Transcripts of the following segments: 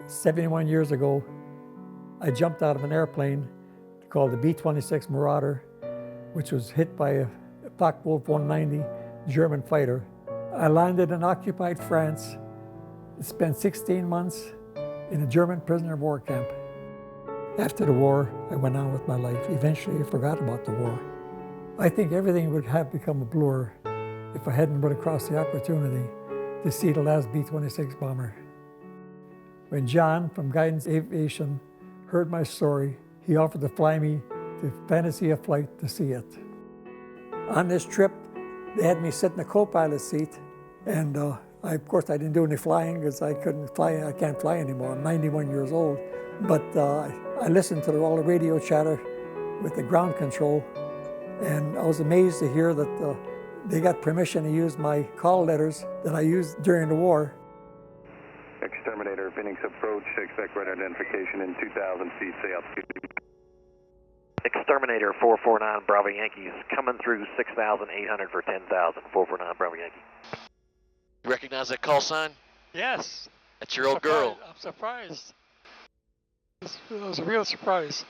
71 years ago, I jumped out of an airplane called the B-26 Marauder, which was hit by a Focke-Wulf 190 German fighter. I landed in occupied France, spent 16 months in a German prisoner of war camp. After the war, I went on with my life. Eventually, I forgot about the war. I think everything would have become a blur if I hadn't run across the opportunity to see the last B-26 bomber. When John from Guidance Aviation heard my story, he offered to fly me to Fantasy of Flight to see it. On this trip, they had me sit in the co-pilot seat, and of course I didn't do any flying because I couldn't fly. I can't fly anymore. I'm 91 years old. But I listened to all the radio chatter with the ground control, and I was amazed to hear that they got permission to use my call letters that I used during the war. Exterminator, Phoenix approach, expect right identification in 2,000 feet, say altitude. Exterminator 449 Bravo Yankees, coming through 6,800 for 10,000, 449 Bravo Yankee. You recognize that call sign? Yes. That's your old girl. I'm surprised. It was a real surprise.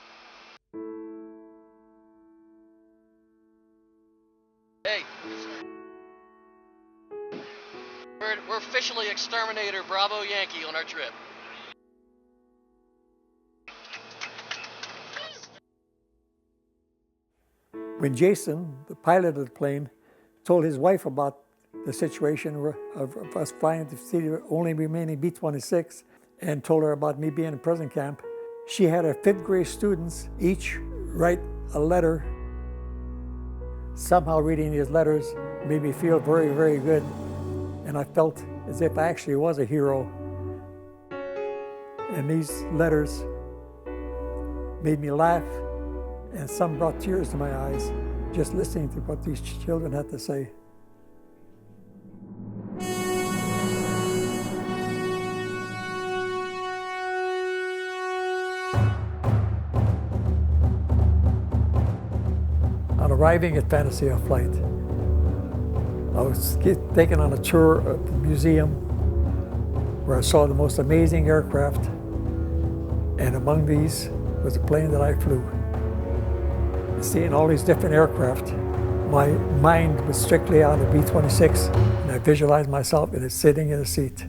Hey. We're officially Exterminator Bravo Yankee on our trip. When Jason, the pilot of the plane, told his wife about the situation of us flying to see the only remaining B-26 and told her about me being in prison camp, she had her 5th grade students each write a letter. Somehow reading these letters made me feel very, very good, and I felt as if I actually was a hero. And these letters made me laugh, and some brought tears to my eyes just listening to what these children had to say. On arriving at Fantasy of Flight, I was taken on a tour of the museum where I saw the most amazing aircraft, and among these was a plane that I flew. Seeing all these different aircraft, my mind was strictly on the B-26, and I visualized myself in it sitting in a seat.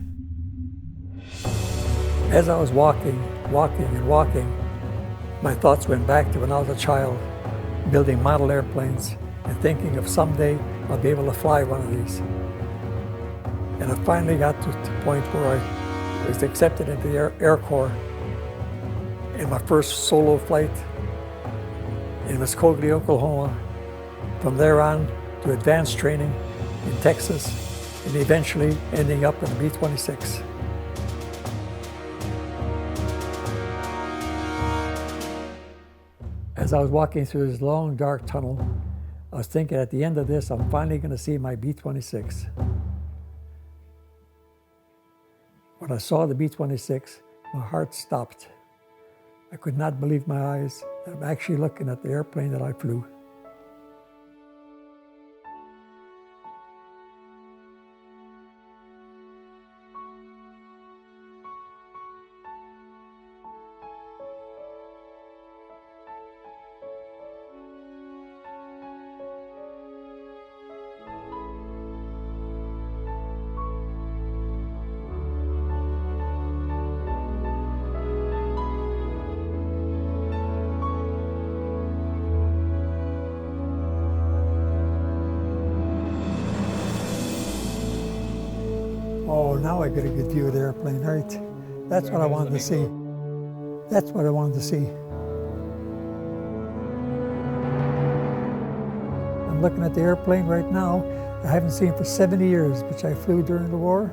As I was walking, my thoughts went back to when I was a child, building model airplanes and thinking of someday I'll be able to fly one of these. And I finally got to the point where I was accepted into the Air Corps in my first solo flight in Muskogee, Oklahoma. From there on to advanced training in Texas, and eventually ending up in the B-26. As I was walking through this long, dark tunnel, I was thinking at the end of this, I'm finally going to see my B-26. When I saw the B-26, my heart stopped. I could not believe my eyes. I'm actually looking at the airplane that I flew. Oh, now I get a good view of the airplane, right? That's what I wanted to see. That's what I wanted to see. I'm looking at the airplane right now. I haven't seen for 70 years, which I flew during the war.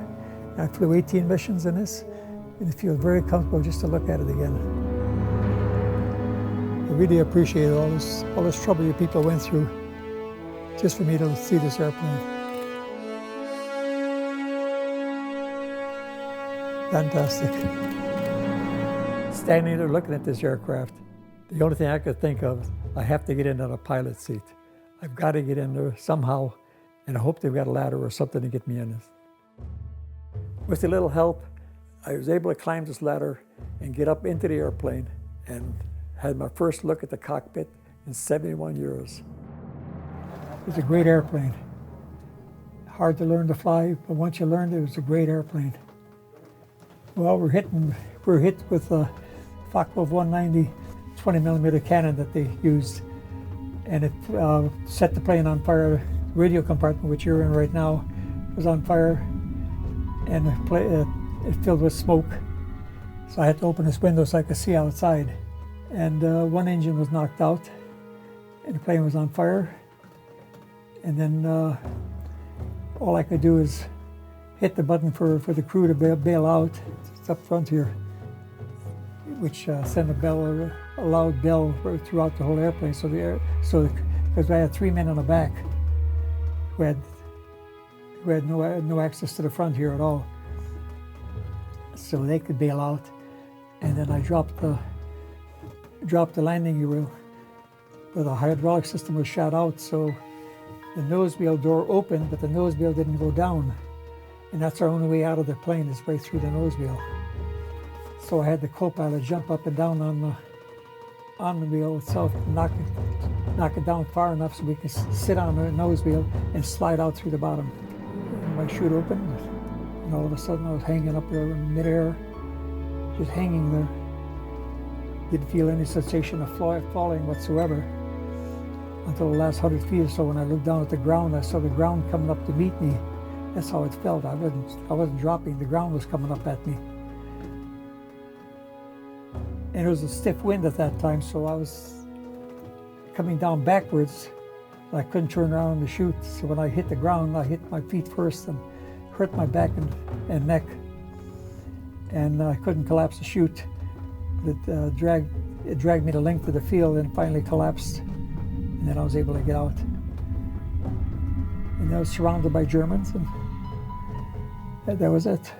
I flew 18 missions in this, and it feels very comfortable just to look at it again. I really appreciate all this trouble you people went through just for me to see this airplane. Fantastic. Standing there looking at this aircraft, the only thing I could think of, I have to get into a pilot seat. I've got to get in there somehow, and I hope they've got a ladder or something to get me in. With a little help, I was able to climb this ladder and get up into the airplane and had my first look at the cockpit in 71 years. It's a great airplane. Hard to learn to fly, but once you learned it, it was a great airplane. Well, we're hit with a P.O.W 190 20mm cannon that they used, and it set the plane on fire. The radio compartment, which you're in right now, was on fire, and it filled with smoke. So I had to open this window so I could see outside. And one engine was knocked out, and the plane was on fire. And then all I could do is hit the button for the crew to bail out. It's up front here, which sent a loud bell throughout the whole airplane. Because I had 3 men on the back who had no access to the front here at all, so they could bail out. And then I dropped the landing gear where the hydraulic system was shot out, so the nose wheel door opened, but the nose wheel didn't go down. And that's our only way out of the plane, is right through the nose wheel. So I had the co-pilot jump up and down on the wheel itself, knock it down far enough so we could sit on the nose wheel and slide out through the bottom. And my chute opened, and all of a sudden I was hanging up there in midair, just hanging there. Didn't feel any sensation of falling whatsoever until the last 100 feet or so. When I looked down at the ground, I saw the ground coming up to meet me. That's how it felt. I wasn't dropping. The ground was coming up at me. And it was a stiff wind at that time, so I was coming down backwards. I couldn't turn around to shoot. So when I hit the ground, I hit my feet first and hurt my back and neck. And I couldn't collapse the chute. But it dragged me the length of the field and finally collapsed. And then I was able to get out. And I was surrounded by Germans, and that was it.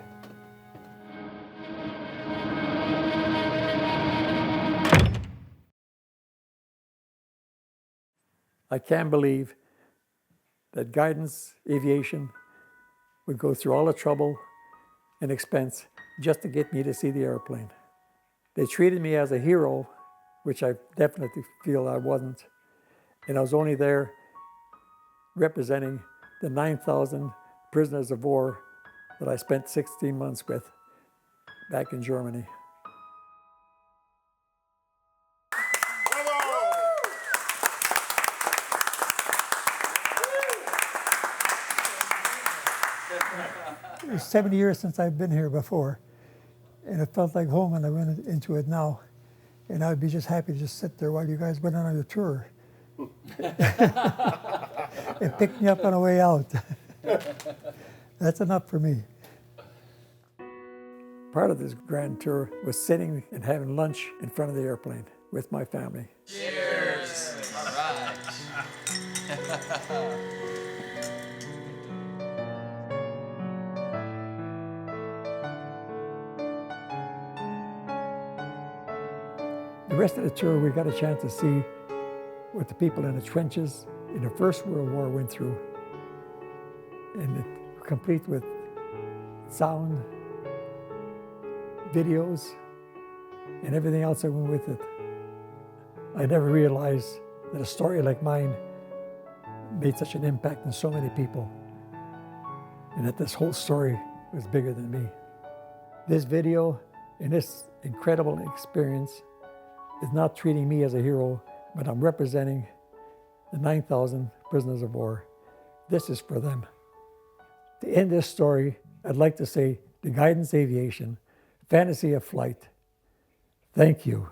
I can't believe that Guidance Aviation would go through all the trouble and expense just to get me to see the airplane. They treated me as a hero, which I definitely feel I wasn't. And I was only there representing the 9,000 prisoners of war that I spent 16 months with back in Germany. It was 70 years since I've been here before, and it felt like home when I went into it now. And I'd be just happy to just sit there while you guys went on your tour. It picked me up on the way out. That's enough for me. Part of this grand tour was sitting and having lunch in front of the airplane with my family. Cheers! All right. The rest of the tour, we got a chance to see what the people in the trenches in the First World War went through, and it complete with sound, videos, and everything else that went with it. I never realized that a story like mine made such an impact on so many people, and that this whole story was bigger than me. This video and this incredible experience is not treating me as a hero, but I'm representing the 9,000 prisoners of war. This is for them. To end this story, I'd like to say to Guidance Aviation, fantasy of flight, thank you.